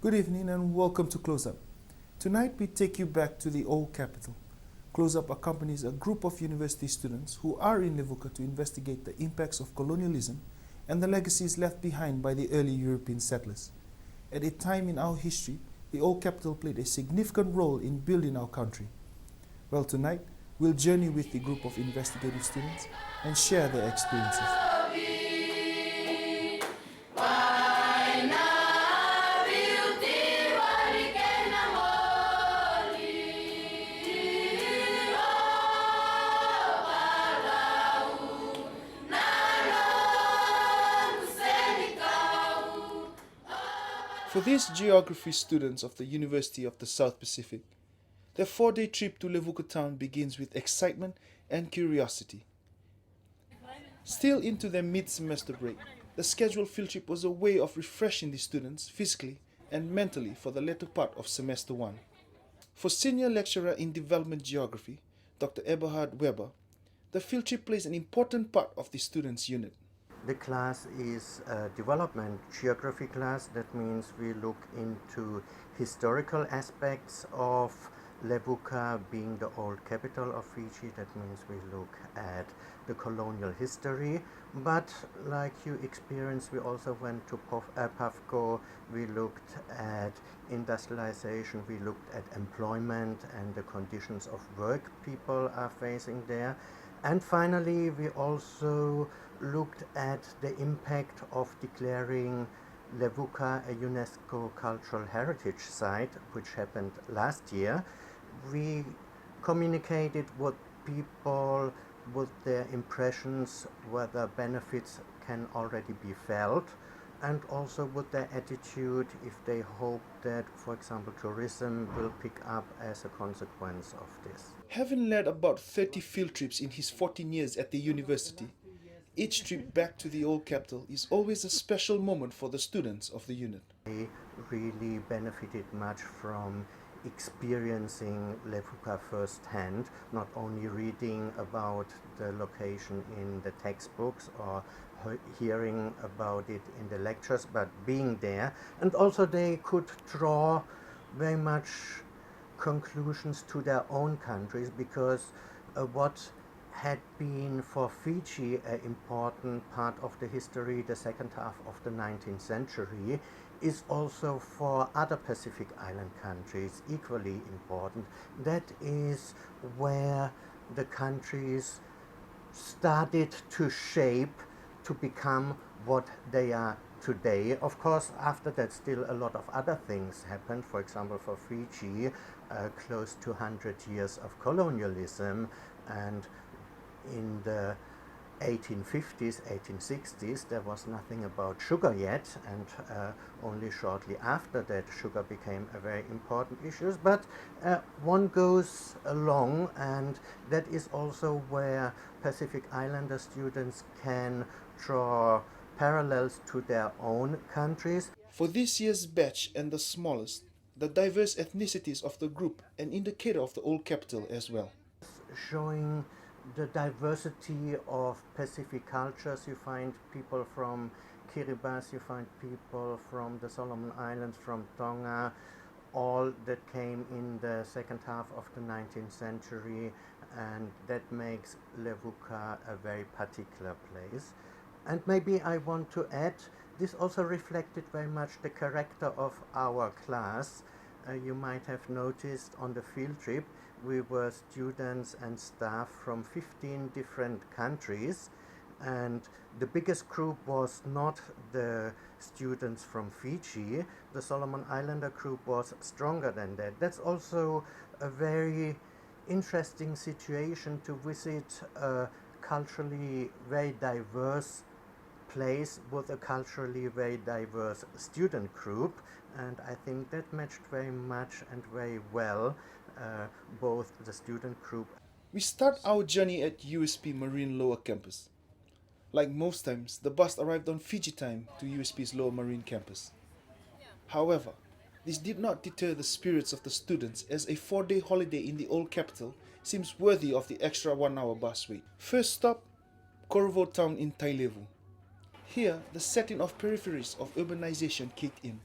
Good evening and welcome to Close Up. Tonight we take you back to the old capital. Close Up accompanies a group of university students who are in Levuka to investigate the impacts of colonialism and the legacies left behind by the early European settlers. At a time in our history, the old capital played a significant role in building our country. Well, tonight we'll journey with the group of investigative students and share their experiences. For these geography students of the University of the South Pacific, their 4-day trip to Levuka town begins with excitement and curiosity. Still into their mid-semester break, the scheduled field trip was a way of refreshing the students physically and mentally for the latter part of semester 1. For senior lecturer in development geography, Dr. Eberhard Weber, the field trip plays an important part of the students' unit. The class is a development geography class. That means we look into historical aspects of Levuka being the old capital of Fiji. That means we look at the colonial history. But like you experienced, we also went to PAFCO. We looked at industrialization. We looked at employment and the conditions of work people are facing there. And finally, we also looked at the impact of declaring Levuka a UNESCO Cultural Heritage Site, which happened last year. We communicated what people, with their impressions, whether benefits can already be felt, and also with their attitude if they hope that, for example, tourism will pick up as a consequence of this. Having led about 30 field trips in his 14 years at the university, each trip back to the old capital is always a special moment for the students of the unit. I really benefited much from experiencing Levuka firsthand, not only reading about the location in the textbooks or hearing about it in the lectures, but being there. And also they could draw very much conclusions to their own countries, because what had been for Fiji an important part of the history, the second half of the 19th century, is also for other Pacific Island countries equally important. That is where the countries started to shape to become what they are today. Of course, after that, still a lot of other things happened. For example, for Fiji, close to 100 years of colonialism, and in the 1850s, 1860s, there was nothing about sugar yet, and only shortly after that sugar became a very important issue. But one goes along, and that is also where Pacific Islander students can draw parallels to their own countries. For this year's batch and the smallest, the diverse ethnicities of the group an indicator of the old capital as well. Showing the diversity of Pacific cultures. You find people from Kiribati, you find people from the Solomon Islands, from Tonga, all that came in the second half of the 19th century, and that makes Levuka a very particular place. And maybe I want to add, this also reflected very much the character of our class. You might have noticed on the field trip we were students and staff from 15 different countries, and the biggest group was not the students from Fiji. The Solomon Islander group was stronger than that. That's also a very interesting situation to visit a culturally very diverse place with a culturally very diverse student group, and I think that matched very much and very well both the student group. We start our journey at USP Marine Lower Campus. Like most times, the bus arrived on Fiji time to USP's Lower Marine Campus. However, this did not deter the spirits of the students, as a 4-day holiday in the old capital seems worthy of the extra 1-hour bus wait. First stop, Corvo town in Tailevu. Here, the setting of peripheries of urbanization kicked in.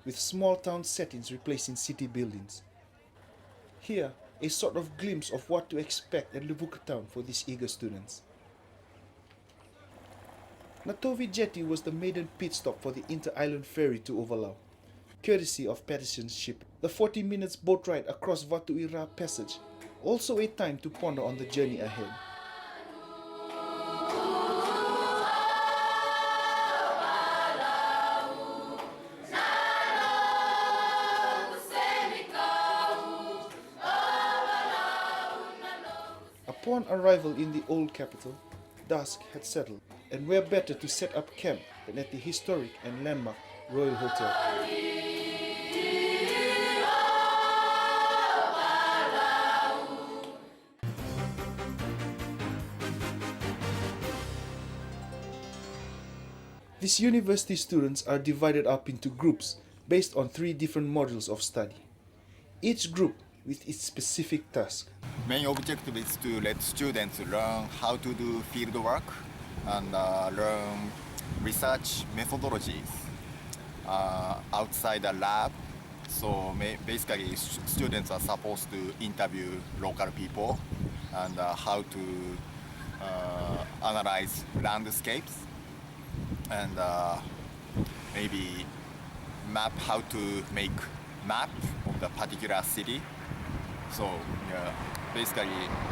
with small town settings replacing city buildings. Here, a sort of glimpse of what to expect at Levuka town for these eager students. Natovi Jetty was the maiden pit stop for the inter-island ferry to Ovalau, courtesy of Patterson's ship. The 40 minutes boat ride across Vatuira Passage, also a time to ponder on the journey ahead. Upon arrival in the old capital, dusk had settled, and where better to set up camp than at the historic and landmark Royal Hotel. These university students are divided up into groups based on 3 different modules of study, each group with its specific task. Main objective is to let students learn how to do field work and learn research methodologies outside the lab. So basically students are supposed to interview local people and how to analyze landscapes and maybe map how to make map of the particular city. So basically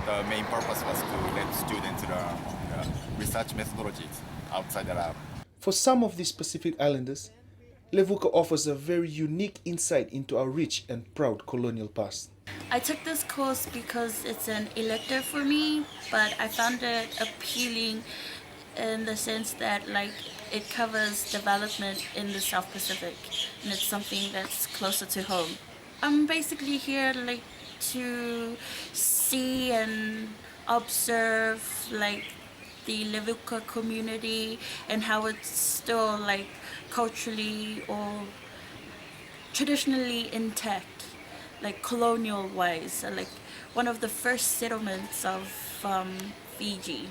the main purpose was to let students learn research methodologies outside the lab. For some of these Pacific Islanders, Levuka offers a very unique insight into our rich and proud colonial past. I took this course because it's an elective for me, but I found it appealing in the sense that it covers development in the South Pacific, and it's something that's closer to home. I'm basically here to see and observe the Levuka community and how it's still culturally or traditionally intact, colonial wise, one of the first settlements of Fiji.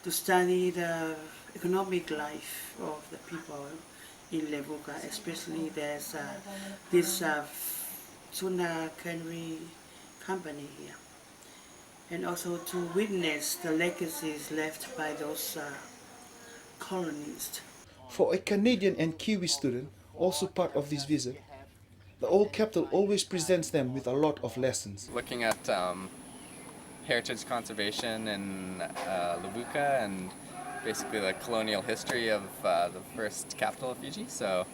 To study the economic life of the people in Levuka, especially there's this tuna cannery company here, and also to witness the legacies left by those colonists. For a Canadian and Kiwi student, also part of this visit, the old capital always presents them with a lot of lessons. Looking at heritage conservation in Levuka and basically the colonial history of the first capital of Fiji. So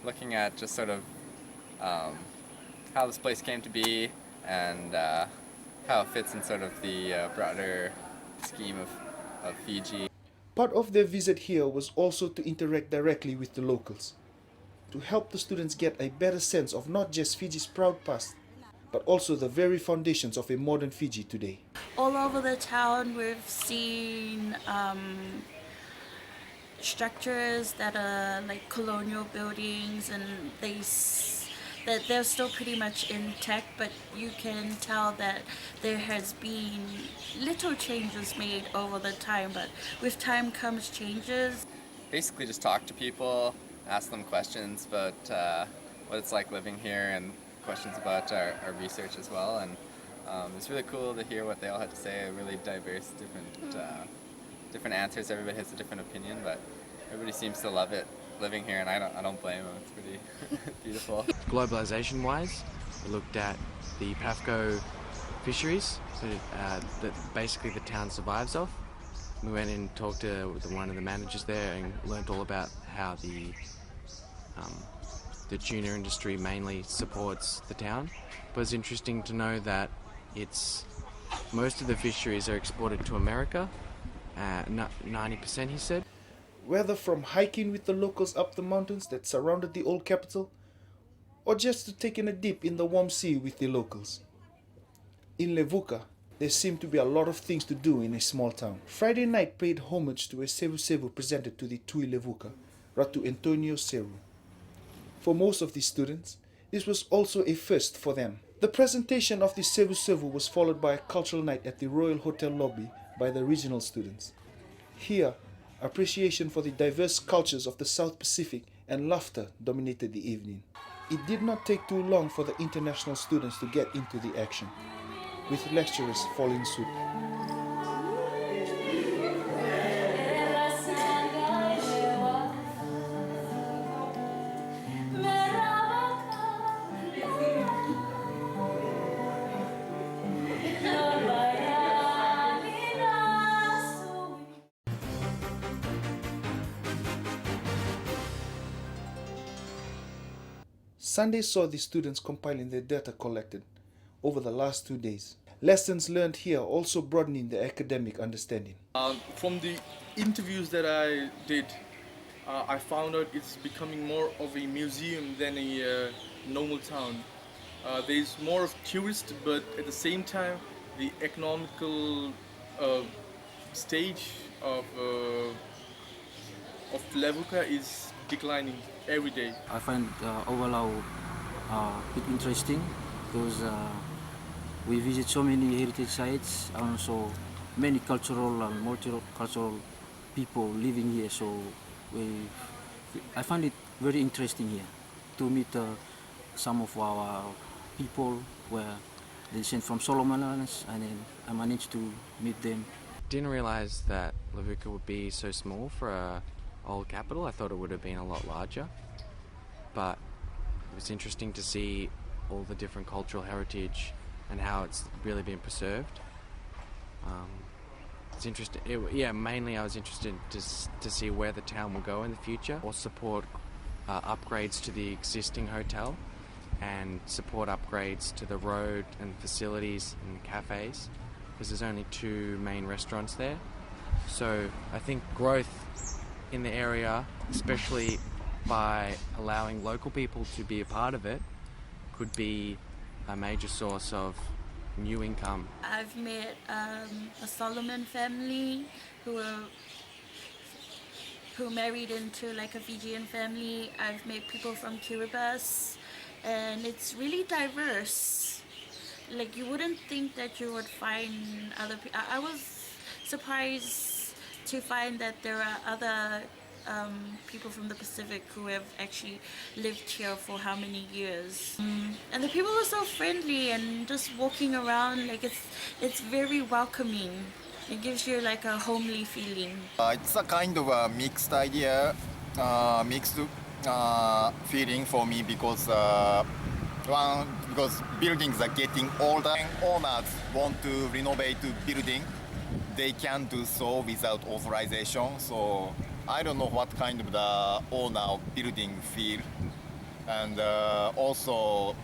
looking at just sort of how this place came to be and how it fits in sort of the broader scheme of Fiji. Part of their visit here was also to interact directly with the locals, to help the students get a better sense of not just Fiji's proud past, but also the very foundations of a modern Fiji today. All over the town we've seen structures that are colonial buildings, and that they're still pretty much intact, but you can tell that there has been little changes made over the time, but with time comes changes. Basically just talk to people, ask them questions about what it's like living here and questions about our research as well, and it's really cool to hear what they all had to say. Really diverse, different answers. Everybody has a different opinion, but everybody seems to love it living here, and I don't blame them. It's pretty beautiful. Globalization-wise, we looked at the PAFCO fisheries that basically the town survives off. We went and talked to one of the managers there and learnt all about how the tuna industry mainly supports the town. But it's interesting to know that most of the fisheries are exported to America, 90% he said. Whether from hiking with the locals up the mountains that surrounded the old capital, or just to taking a dip in the warm sea with the locals. In Levuka, there seemed to be a lot of things to do in a small town. Friday night paid homage to a Sevu Sevu presented to the Tui Levuka, Ratu Antonio Seru. For most of the students, this was also a first for them. The presentation of the Sevu Sevu was followed by a cultural night at the Royal Hotel lobby by the regional students. Here, appreciation for the diverse cultures of the South Pacific and laughter dominated the evening. It did not take too long for the international students to get into the action, with lecturers following suit. Sunday saw the students compiling their data collected over the last 2 days. Lessons learned here also broadening their academic understanding. From the interviews that I did, I found out it's becoming more of a museum than a normal town. There's more of tourists, but at the same time, the economical stage of Levuka is declining every day. I find overall it interesting because we visit so many heritage sites and also many cultural and multicultural people living here. So I find it very interesting here to meet some of our people where they sent from Solomon Islands, and then I managed to meet them. Didn't realize that Levuka would be so small for a old capital. I thought it would have been a lot larger, but it was interesting to see all the different cultural heritage and how it's really been preserved. It's interesting. Mainly I was interested to see where the town will go in the future, or support upgrades to the existing hotel and support upgrades to the road and facilities and cafes, because there's only 2 main restaurants there. So I think growth in the area, especially by allowing local people to be a part of it, could be a major source of new income. I've met a Solomon family who married into like a Fijian family. I've met people from Kiribati, and it's really diverse. Like, you wouldn't think that you would find other people. I was surprised to find that there are other people from the Pacific who have actually lived here for how many years. And the people are so friendly, and just walking around, like, it's very welcoming. It gives you like a homely feeling. It's a kind of a mixed mixed feeling for me, because because buildings are getting older and owners want to renovate the building. They can do so without authorization. So I don't know what kind of the owner of building feel. And also,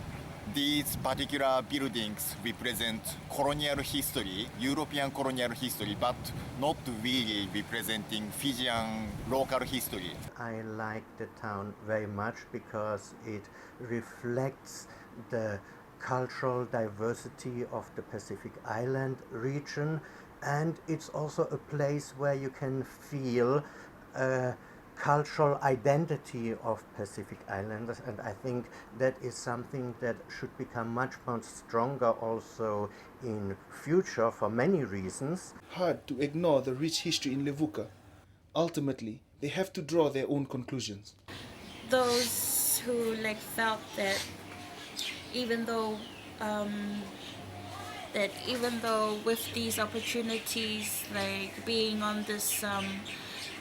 these particular buildings represent colonial history, European colonial history, but not really representing Fijian local history. I like the town very much because it reflects the cultural diversity of the Pacific Island region, and it's also a place where you can feel cultural identity of Pacific Islanders, and I think that is something that should become much more stronger also in future for many reasons. Hard to ignore the rich history in Levuka. Ultimately, they have to draw their own conclusions. Those who like felt that even though with these opportunities, like being on this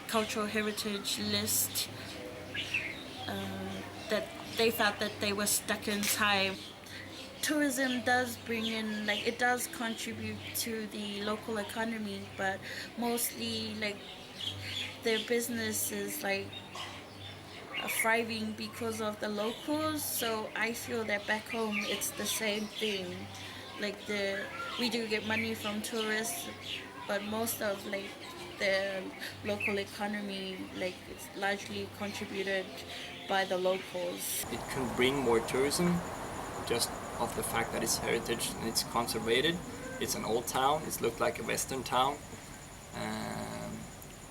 cultural heritage list, that they felt that they were stuck in time. Tourism does bring in, like, it does contribute to the local economy, but mostly like their business is like thriving because of the locals. So I feel that back home it's the same thing. Like, we do get money from tourists, but most of like the local economy, like, it's largely contributed by the locals. It can bring more tourism just of the fact that it's heritage and it's conservated. It's an old town, it's looked like a western town,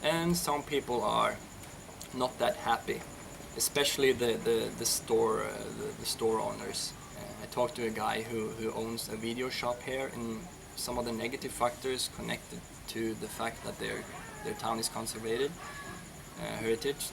and some people are not that happy, especially the store owners. I talked to a guy who owns a video shop here, and some of the negative factors connected to the fact that their town is conservated heritage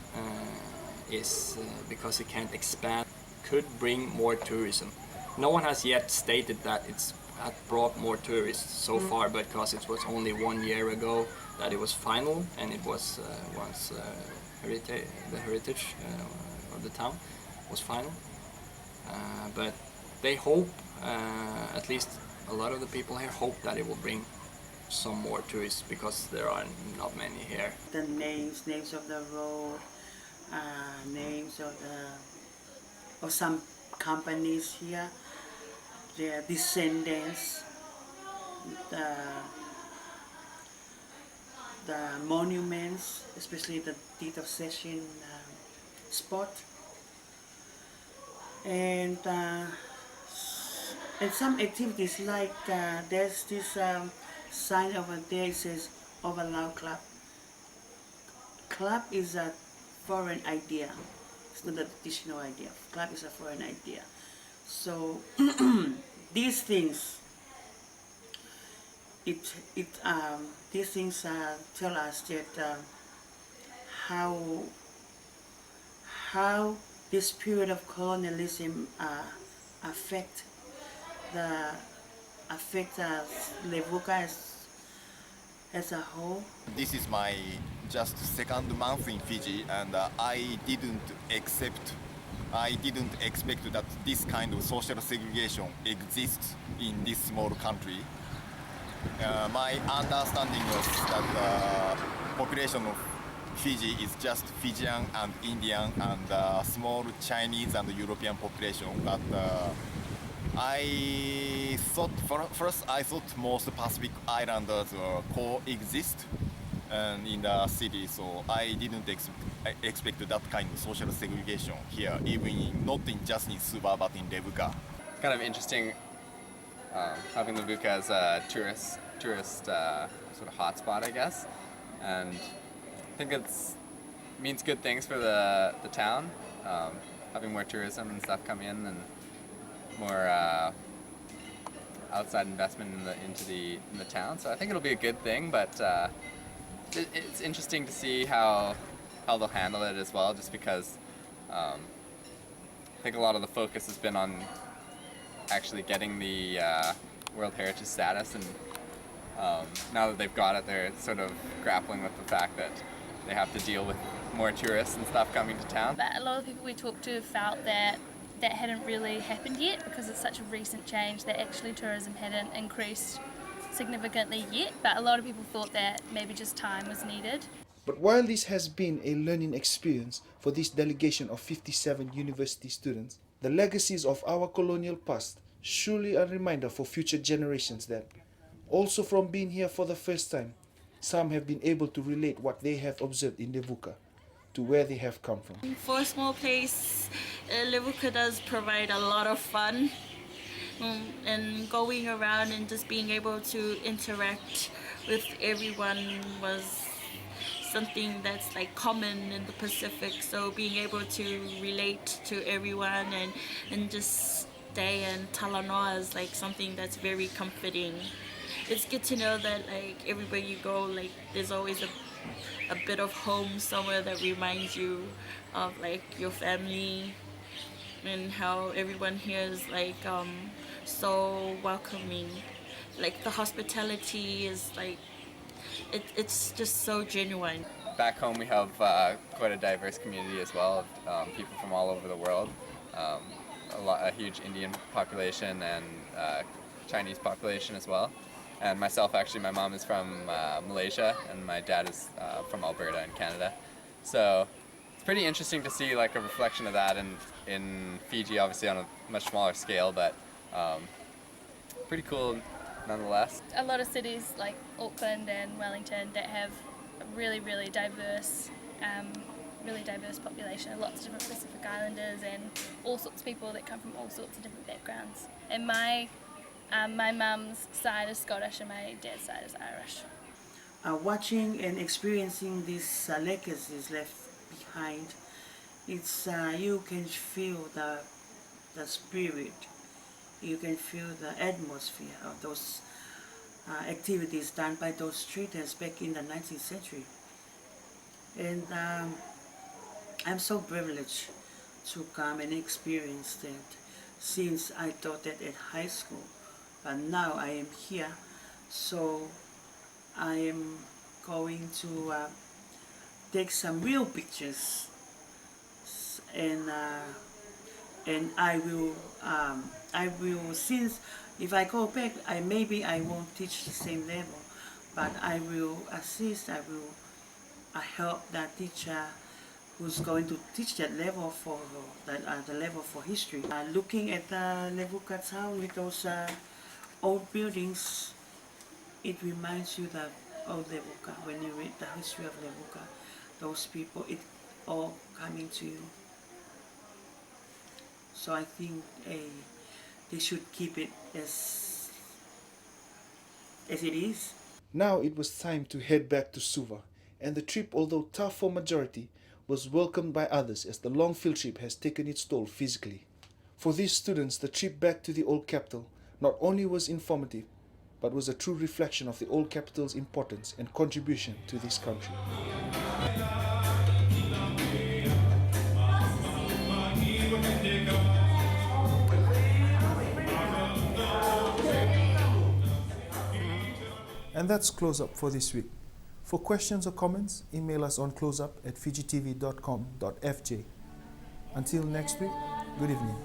is because it can't expand could bring more tourism. No one has yet stated that it's had brought more tourists so far, because it was only 1 year ago that it was final, and it was once the heritage of the town was final. But they hope, at least a lot of the people here hope, that it will bring some more tourists, because there are not many here. The names of the road, names of some companies here, their descendants, the monuments, especially the deed of cession spot, and some activities like there's this sign over there. It says Overloud Club. Club is a foreign idea. It's not a traditional idea. Club is a foreign idea. So these things, these things tell us that how this period of colonialism affect Levuka as a whole. This is my just second month in Fiji, and I didn't expect that this kind of social segregation exists in this small country. My understanding was that the population of Fiji is just Fijian and Indian and small Chinese and European population, but I thought most Pacific Islanders coexist in the city, so I didn't expect that kind of social segregation here, not just in Suva but in Levuka. It's kind of interesting having Levuka as a tourist sort of hotspot, I guess, and I think it means good things for the town, having more tourism and stuff come in, and more outside investment into the town. So I think it'll be a good thing, but it's interesting to see how they'll handle it as well, just because I think a lot of the focus has been on actually getting the World Heritage status, and now that they've got it, they're sort of grappling with the fact that they have to deal with more tourists and stuff coming to town. But a lot of people we talked to felt that hadn't really happened yet, because it's such a recent change that actually tourism hadn't increased significantly yet, but a lot of people thought that maybe just time was needed. But while this has been a learning experience for this delegation of 57 university students, the legacies of our colonial past surely a reminder for future generations that, also from being here for the first time, some have been able to relate what they have observed in Levuka to where they have come from. For a small place, Levuka does provide a lot of fun, and going around and just being able to interact with everyone was something that's like common in the Pacific. So being able to relate to everyone and just stay in Talanoa is like something that's very comforting. It's good to know that like everywhere you go, like there's always a bit of home somewhere that reminds you of like your family, and how everyone here is like so welcoming. Like the hospitality is like it's just so genuine. Back home we have quite a diverse community as well, of people from all over the world. A huge Indian population and Chinese population as well. And myself, actually, my mom is from Malaysia, and my dad is from Alberta in Canada. So it's pretty interesting to see like a reflection of that in Fiji, obviously on a much smaller scale, but pretty cool nonetheless. A lot of cities like Auckland and Wellington that have a really diverse population, lots of different Pacific Islanders and all sorts of people that come from all sorts of different backgrounds. And my mum's side is Scottish and my dad's side is Irish. Watching and experiencing these legacies left behind, it's you can feel the spirit, you can feel the atmosphere of those activities done by those traders back in the 19th century. And I'm so privileged to come and experience that, since I taught that at high school. But now I am here, so I am going to take some real pictures, and I will, since if I go back, maybe I won't teach the same level, but I will assist, I will help that teacher who's going to teach that level for the level for history. Looking at the Levuka town with those old buildings, it reminds you that Old Levuka. When you read the history of Levuka, those people, it all coming to you. So I think they should keep it as it is. Now it was time to head back to Suva, and the trip, although tough for majority, was welcomed by others as the long field trip has taken its toll physically. For these students, the trip back to the old capital not only was informative, but was a true reflection of the old capital's importance and contribution to this country. And that's Close Up for this week. For questions or comments, email us on closeup@fijitv.com.fj. Until next week, good evening.